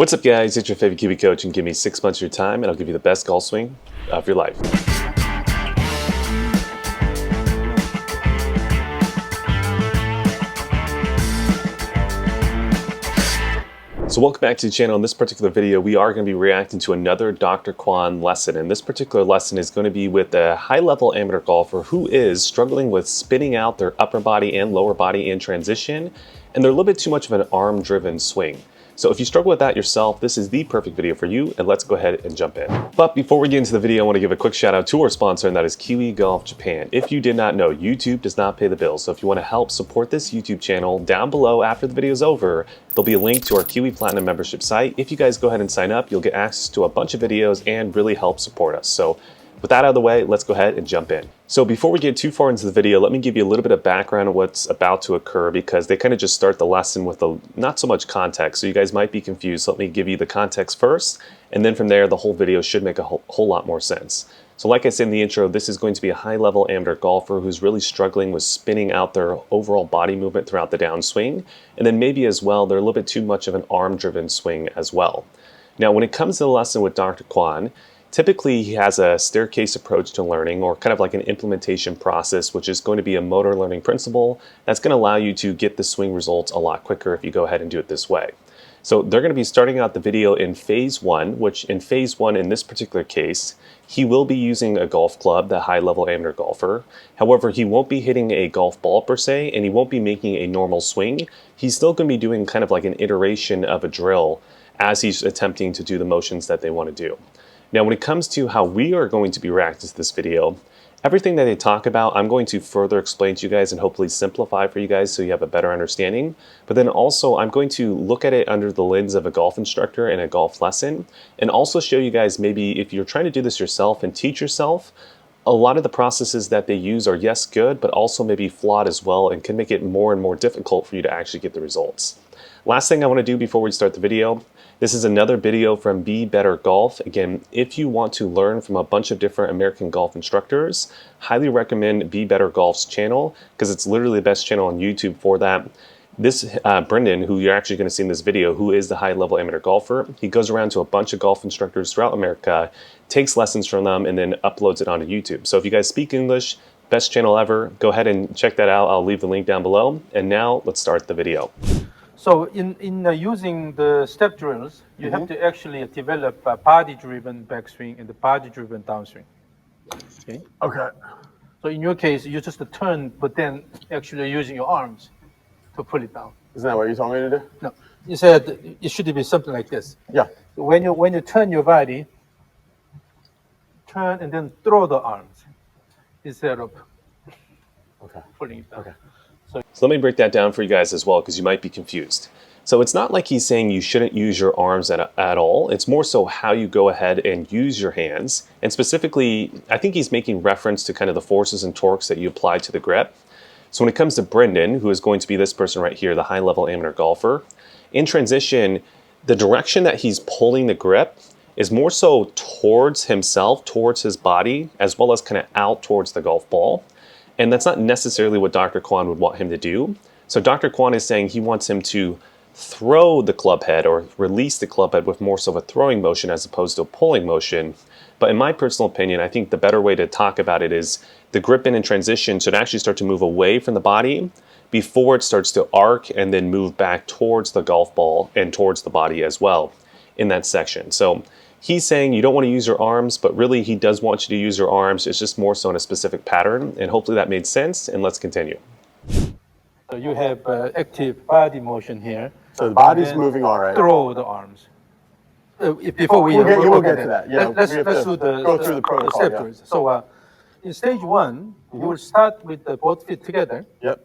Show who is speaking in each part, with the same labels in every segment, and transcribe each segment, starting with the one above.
Speaker 1: What's up, guys? It's your favorite Kiwi coach, and give me 6 months of your time and I'll give you the best golf swing of your life. So welcome back to the channel. In this particular video, we are going to be reacting to another Dr. Kwon lesson. And this particular lesson is going to be with a high-level amateur golfer who is struggling with spinning out their upper body and lower body in transition, and they're a little bit too much of an arm-driven swing. So if you struggle with that yourself, this is the perfect video for you, and let's go ahead and jump in. But before we get into the video, I want to give a quick shout out to our sponsor, and that is Kiwi Golf Japan. If you did not know, YouTube does not pay the bills. So if you want to help support this YouTube channel, down below after the video is over, there'll be a link to our Kiwi Platinum membership site. If you guys go ahead and sign up, you'll get access to a bunch of videos and really help support us. So with that out of the way, let's go ahead and jump in. So before we get too far into the video, let me give you a little bit of background on what's about to occur, because they kind of just start the lesson with not so much context. So you guys might be confused. So let me give you the context first, and then from there, the whole video should make a whole lot more sense. So like I said in the intro, this is going to be a high-level amateur golfer who's really struggling with spinning out their overall body movement throughout the downswing, and then maybe as well, they're a little bit too much of an arm-driven swing as well. Now, when it comes to the lesson with Dr. Kwon, typically, he has a staircase approach to learning, or kind of like an implementation process, which is going to be a motor learning principle that's going to allow you to get the swing results a lot quicker if you go ahead and do it this way. So they're going to be starting out the video in phase one, which in phase one, in this particular case, he will be using a golf club, the high-level amateur golfer. However, he won't be hitting a golf ball per se, and he won't be making a normal swing. He's still going to be doing kind of like an iteration of a drill as he's attempting to do the motions that they want to do. Now, when it comes to how we are going to be reacting to this video, everything that they talk about, I'm going to further explain to you guys and hopefully simplify for you guys so you have a better understanding. But then also, I'm going to look at it under the lens of a golf instructor and a golf lesson, and also show you guys maybe if you're trying to do this yourself and teach yourself, a lot of the processes that they use are, yes, good, but also maybe flawed as well, and can make it more and more difficult for you to actually get the results. Last thing I want to do before we start the video, this is another video from Be Better Golf. Again, if you want to learn from a bunch of different American golf instructors, highly recommend Be Better Golf's channel, because it's literally the best channel on YouTube for that. This Brendan, who you're actually going to see in this video, who is the high-level amateur golfer, he goes around to a bunch of golf instructors throughout America, takes lessons from them, and then uploads it onto YouTube. So if you guys speak English, best channel ever, go ahead and check that out. I'll leave the link down below. And now let's start the video.
Speaker 2: So in using the step drills, you have to actually develop a body-driven backswing and the body-driven downswing. Okay.
Speaker 3: Okay.
Speaker 2: So in your case, you just turn, but then actually using your arms to pull it down.
Speaker 3: Isn't that what you told me to do?
Speaker 2: No, you said it should be something like this.
Speaker 3: Yeah.
Speaker 2: So when you turn your body, turn and then throw the arms instead of pulling it down.
Speaker 3: Okay.
Speaker 1: So let me break that down for you guys as well, because you might be confused. So it's not like he's saying you shouldn't use your arms at all. It's more so how you go ahead and use your hands. And specifically, I think he's making reference to kind of the forces and torques that you apply to the grip. So when it comes to Brendan, who is going to be this person right here, the high-level amateur golfer, in transition, the direction that he's pulling the grip is more so towards himself, towards his body, as well as kind of out towards the golf ball. And that's not necessarily what Dr. Kwon would want him to do. So Dr. Kwon is saying he wants him to throw the club head, or release the club head with more so of a throwing motion as opposed to a pulling motion. But in my personal opinion, I think the better way to talk about it is the grip in transition should actually start to move away from the body before it starts to arc and then move back towards the golf ball and towards the body as well in that section. So he's saying you don't want to use your arms, but really he does want you to use your arms. It's just more so in a specific pattern, and hopefully that made sense, and let's continue.
Speaker 2: So you have active body motion here.
Speaker 3: So the body's moving all right.
Speaker 2: Throw the arms. Before we
Speaker 3: we'll get to that. Yeah,
Speaker 2: let's do
Speaker 3: go through the protocol.
Speaker 2: step drills. So in stage one, you will start with both feet together.
Speaker 3: Yep.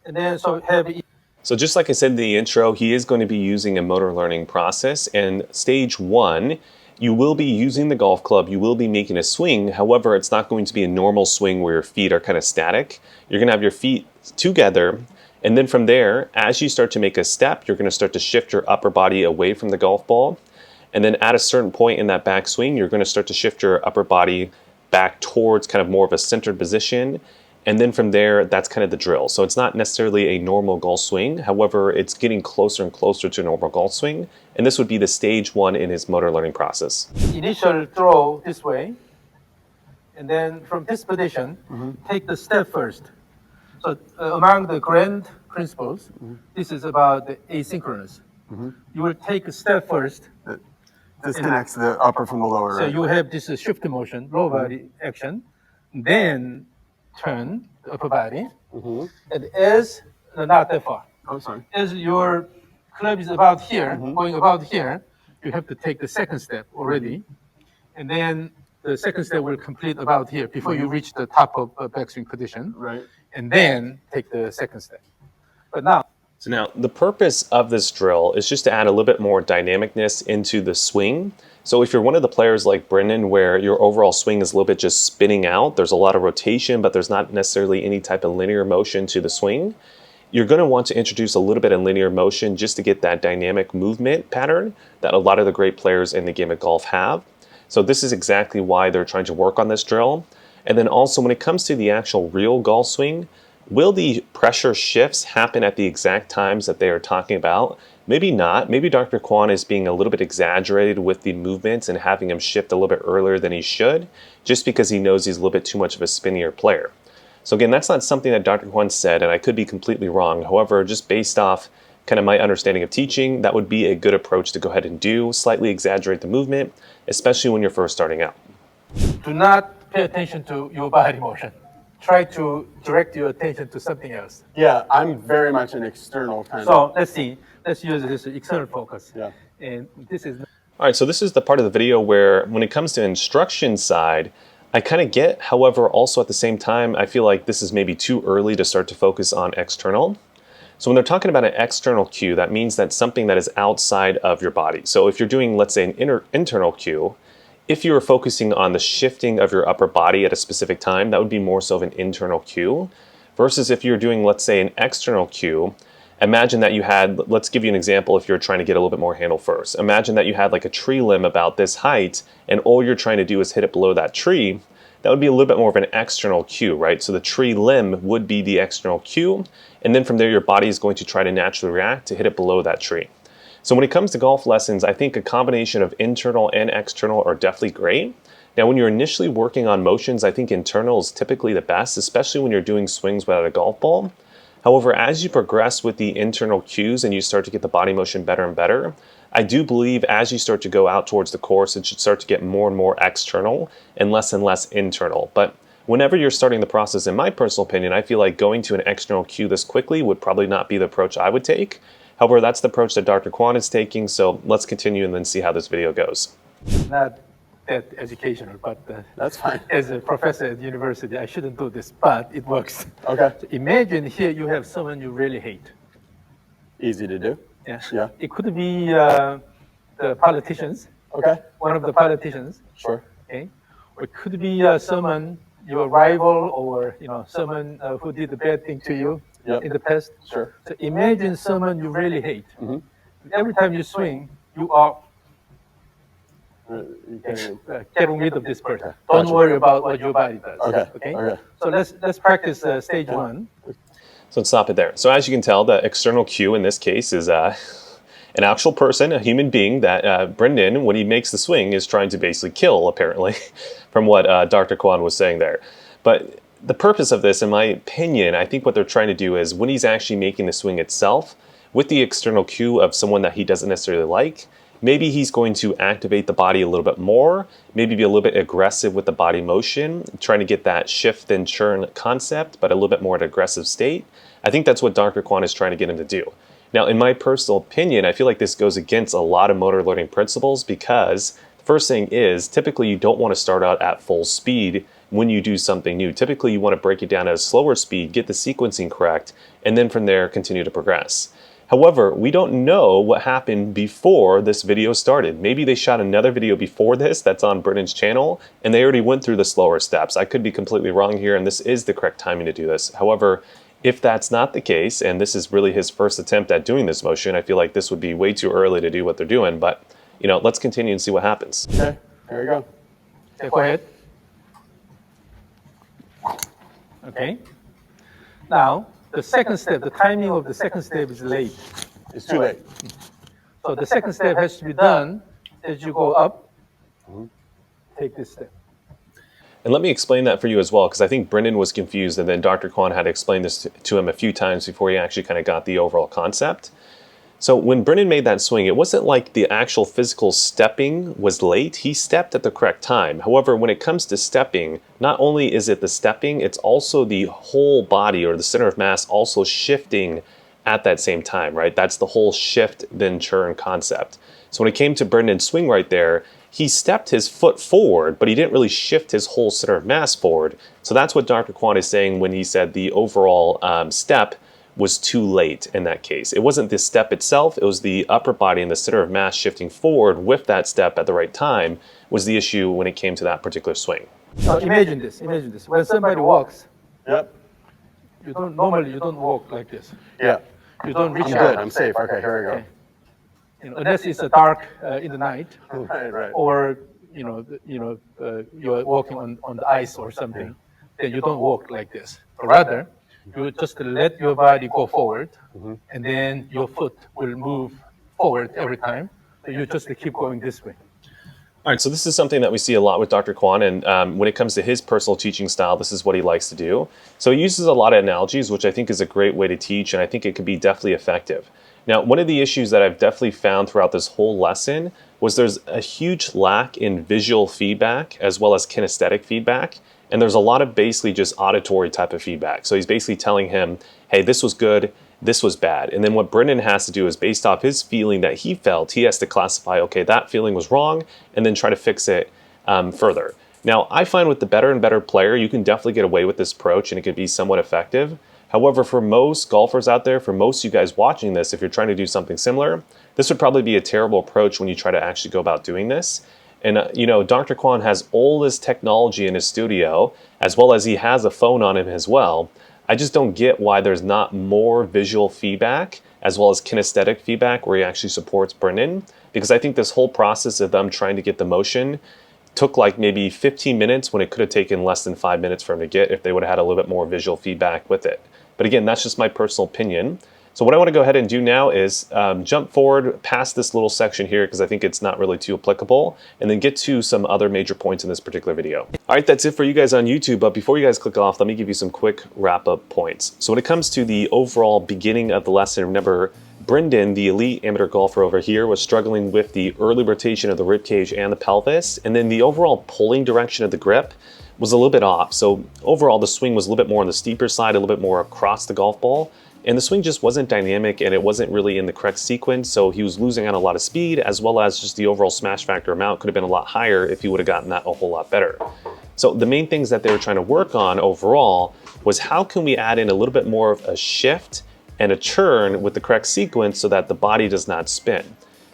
Speaker 2: And then
Speaker 1: So just like I said in the intro, he is going to be using a motor learning process. And stage one, you will be using the golf club, you will be making a swing. However, it's not going to be a normal swing where your feet are kind of static. You're going to have your feet together. And then from there, as you start to make a step, you're going to start to shift your upper body away from the golf ball. And then at a certain point in that backswing, you're going to start to shift your upper body back towards kind of more of a centered position. And then from there, that's kind of the drill. So it's not necessarily a normal golf swing. However, it's getting closer and closer to a normal golf swing. And this would be the stage 1 in his motor learning process.
Speaker 2: Initial throw this way, and then from this position, take the step first. So among the grand principles, this is about the asynchronous. You will take a step first.
Speaker 3: Disconnects the upper from the lower.
Speaker 2: So
Speaker 3: Right?
Speaker 2: you have this shift motion, lower body action, then turn the upper body, and as not that far.
Speaker 3: Oh, sorry.
Speaker 2: As your club is about here, going about here, you have to take the second step already, and then the second step will complete about here before you reach the top of backswing position,
Speaker 3: Right.
Speaker 2: and then take the second step. But now,
Speaker 1: So now the purpose of this drill is just to add a little bit more dynamicness into the swing. So if you're one of the players like Brendan, where your overall swing is a little bit just spinning out, there's a lot of rotation, but there's not necessarily any type of linear motion to the swing, you're going to want to introduce a little bit of linear motion just to get that dynamic movement pattern that a lot of the great players in the game of golf have. So this is exactly why they're trying to work on this drill. And then also when it comes to the actual real golf swing, will the pressure shifts happen at the exact times that they are talking about? Maybe not. Maybe Dr. Kwon is being a little bit exaggerated with the movements and having him shift a little bit earlier than he should, just because he knows he's a little bit too much of a spinnier player. So again, that's not something that Dr. Kwon said, and I could be completely wrong. However, just based off kind of my understanding of teaching, that would be a good approach to go ahead and do, slightly exaggerate the movement, especially when you're first starting out.
Speaker 2: do not pay attention to your body motion. Try to direct your attention to something else.
Speaker 3: Yeah, I'm very much an external kind of.
Speaker 2: So let's see. Let's use this external focus.
Speaker 3: Yeah.
Speaker 2: And this is
Speaker 1: All right, so this is the part of the video where when it comes to instruction side, I kind of get, however, also at the same time, I feel like this is maybe too early to start to focus on external. So when they're talking about an external cue, that means that's something that is outside of your body. So if you're doing, let's say, an internal cue, if you were focusing on the shifting of your upper body at a specific time, that would be more so of an internal cue. Versus if you're doing, let's say, an external cue, imagine that you had, let's give you an example if you're trying to get a little bit more handle first. Imagine that you had like a tree limb about this height, and all you're trying to do is hit it below that tree. That would be a little bit more of an external cue, right? So the tree limb would be the external cue, and then from there your body is going to try to naturally react to hit it below that tree. So when it comes to golf lessons, I think a combination of internal and external are definitely great. Now, when you're initially working on motions, I think internal is typically the best, especially when you're doing swings without a golf ball. However, as you progress with the internal cues and you start to get the body motion better and better, I do believe as you start to go out towards the course, it should start to get more and more external and less internal. But whenever you're starting the process, in my personal opinion, I feel like going to an external cue this quickly would probably not be the approach I would take. However, that's the approach that Dr. Kwon is taking, so let's continue and then see how this video goes.
Speaker 2: not that educational, but
Speaker 3: That's fine.
Speaker 2: as a professor at university, I shouldn't do this, but it works.
Speaker 3: Okay.
Speaker 2: So imagine here you have someone you really hate.
Speaker 3: Easy to do.
Speaker 2: Yeah.
Speaker 3: Yeah.
Speaker 2: It could be the politicians,
Speaker 3: Okay.
Speaker 2: one of the politicians,
Speaker 3: Sure.
Speaker 2: okay? Or it could be someone, your rival, or someone who did a bad thing to you
Speaker 3: Yep.
Speaker 2: in the past.
Speaker 3: Sure.
Speaker 2: So imagine someone you really hate. Every time you swing, you are
Speaker 3: You can-
Speaker 2: getting rid of this person.
Speaker 3: Okay.
Speaker 2: Don't
Speaker 3: Gotcha.
Speaker 2: worry about what your body does.
Speaker 3: Okay. Okay.
Speaker 2: So let's practice stage one.
Speaker 1: So let's stop it there. So as you can tell, the external cue in this case is an actual person, a human being that Brendan, when he makes the swing, is trying to basically kill, apparently, from what Dr. Kwon was saying there. But the purpose of this, in my opinion, I think what they're trying to do is when he's actually making the swing itself, with the external cue of someone that he doesn't necessarily like, maybe he's going to activate the body a little bit more, maybe be a little bit aggressive with the body motion, trying to get that shift and churn concept, but a little bit more at an aggressive state. I think that's what Dr. Kwon is trying to get him to do. Now, in my personal opinion, I feel like this goes against a lot of motor learning principles because the first thing is typically you don't want to start out at full speed when you do something new. Typically, you want to break it down at a slower speed, get the sequencing correct, and then from there, continue to progress. However, we don't know what happened before this video started. Maybe they shot another video before this that's on Brendan's channel, and they already went through the slower steps. I could be completely wrong here, and this is the correct timing to do this. However, if that's not the case, and this is really his first attempt at doing this motion, I feel like this would be way too early to do what they're doing, but let's continue and see what happens.
Speaker 3: Okay. There you go.
Speaker 2: Okay, go ahead. Okay. Now, the second step, the timing of the second step is late.
Speaker 3: It's too late.
Speaker 2: So the second step has to be done as you go up. Take this step.
Speaker 1: And let me explain that for you as well, because I think Brendan was confused, and then Dr. Kwon had to explain this to him a few times before he actually kind of got the overall concept. So when Brendan made that swing, it wasn't like the actual physical stepping was late. He stepped at the correct time. However, when it comes to stepping, not only is it the stepping, it's also the whole body or the center of mass also shifting at that same time, right? That's the whole shift then turn concept. So when it came to Brendan's swing right there, he stepped his foot forward, but he didn't really shift his whole center of mass forward. So that's what Dr. Kwon is saying when he said the overall step was too late in that case. It wasn't the step itself, it was the upper body and the center of mass shifting forward with that step at the right time was the issue when it came to that particular swing.
Speaker 2: So imagine this. When somebody walks,
Speaker 3: Yep.
Speaker 2: normally you don't walk like this.
Speaker 3: Yeah.
Speaker 2: You don't reach
Speaker 3: I'm
Speaker 2: out.
Speaker 3: good. I'm safe. Okay, here we go.
Speaker 2: Unless it's dark in the night,
Speaker 3: Right.
Speaker 2: or you're walking on the ice or something, then you don't walk like this. Rather, you just let your body go forward, and then your foot will move forward every time. So you just keep going this way.
Speaker 1: All right, so this is something that we see a lot with Dr. Kwon, and when it comes to his personal teaching style, this is what he likes to do. So he uses a lot of analogies, which I think is a great way to teach, and I think it could be definitely effective. Now, one of the issues that I've definitely found throughout this whole lesson was there's a huge lack in visual feedback as well as kinesthetic feedback, and there's a lot of basically just auditory type of feedback. So he's basically telling him, hey, this was good, this was bad. And then what Brendan has to do is based off his feeling that he felt, he has to classify, okay, that feeling was wrong, and then try to fix it further. Now, I find with the better and better player, you can definitely get away with this approach and it can be somewhat effective. However, for most golfers out there, for most of you guys watching this, if you're trying to do something similar, this would probably be a terrible approach when you try to actually go about doing this. And, Dr. Kwon has all this technology in his studio, as well as he has a phone on him as well. I just don't get why there's not more visual feedback as well as kinesthetic feedback where he actually supports Brendan, because I think this whole process of them trying to get the motion took like maybe 15 minutes when it could have taken less than 5 minutes for him to get if they would have had a little bit more visual feedback with it. But again, that's just my personal opinion. So what I want to go ahead and do now is jump forward past this little section here because I think it's not really too applicable, and then get to some other major points in this particular video. All right, that's it for you guys on YouTube, but before you guys click off, let me give you some quick wrap-up points. So when it comes to the overall beginning of the lesson, remember, Brendan, the elite amateur golfer over here, was struggling with the early rotation of the ribcage and the pelvis, and then the overall pulling direction of the grip was a little bit off. So overall, the swing was a little bit more on the steeper side, a little bit more across the golf ball. And the swing just wasn't dynamic and it wasn't really in the correct sequence, so he was losing out a lot of speed, as well as just the overall smash factor amount could have been a lot higher if he would have gotten that a whole lot better. So the main things that they were trying to work on overall was how can we add in a little bit more of a shift and a turn with the correct sequence so that the body does not spin.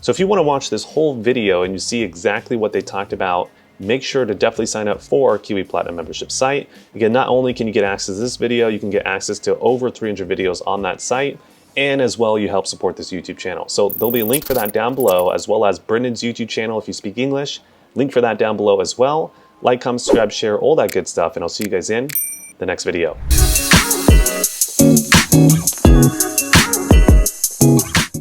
Speaker 1: So if you want to watch this whole video and you see exactly what they talked about, make sure to definitely sign up for our Kiwi Platinum membership site. Again, not only can you get access to this video, you can get access to over 300 videos on that site, and as well, you help support this YouTube channel. So there'll be a link for that down below, as well as Brendan's YouTube channel if you speak English. Link for that down below as well. Like, comment, subscribe, share, all that good stuff, and I'll see you guys in the next video.